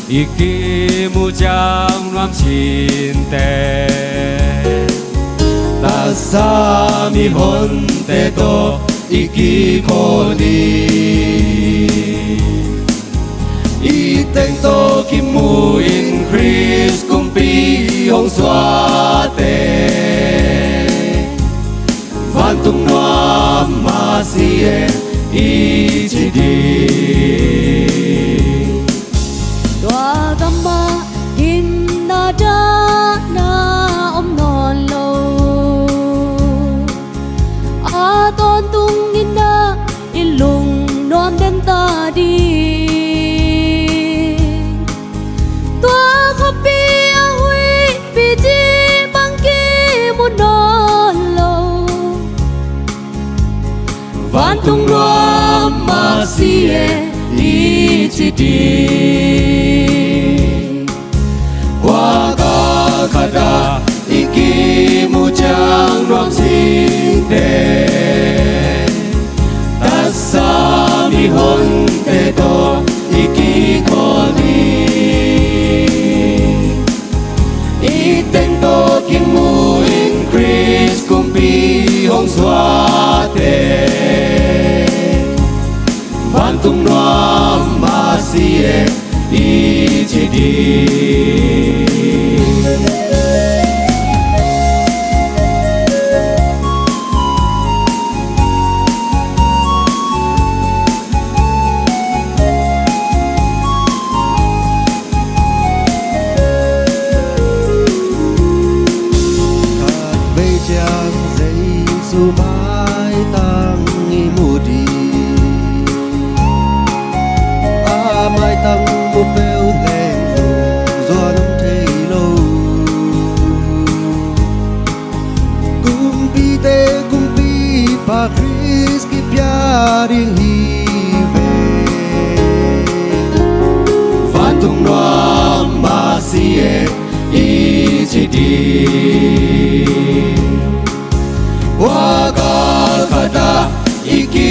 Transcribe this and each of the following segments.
iki mujang nuam cinte ta sa mi hon te to iki koli i teng to kim mu in Christ kum pi hong xóa te van tung nuam ma si e i chi di Dua gamma in na da na om non lo a ton tung in na ilung nom den ta di tua khopi a hui pi ji bang ki mu non lo van tung nuam ma si e i chi di qua ka khada iki mujang nuam sin te ta sa mi hon te to iki koli i teng to kim mu in Christ kum pi hong xóa te van tung nuam ma si e i chi di Su mai tang i mudi a mai tang mu bel len zo nam thei lo kum pi pa Chris ki pya ding hi ve van tung nuam ma si e i chi di qua ka khada iki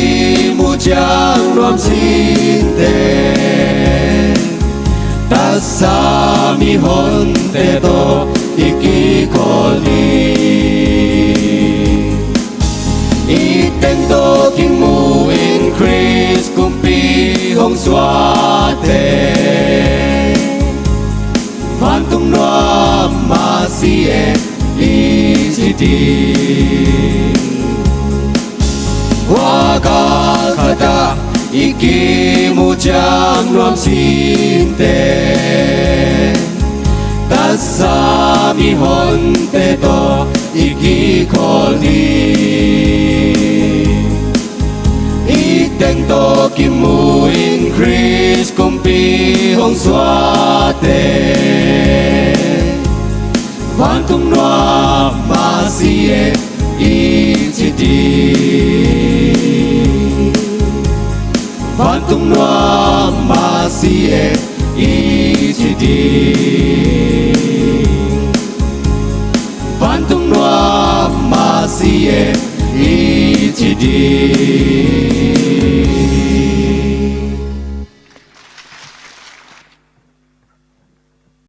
mujang nuam sin te ta sa mi hon te to iki koli i teng to kim mu in Christ kum pi hong xóa te van tung nuam ma si e i chi di qua ka khada iki mujang nuam sin te ta sa mi hon te to iki koli i teng to kim mu in Christ kum pi hong xóa te van tung nuam ma si e i chi di van tung nuam ma si e i chi di van tung nuam ma si e i chi di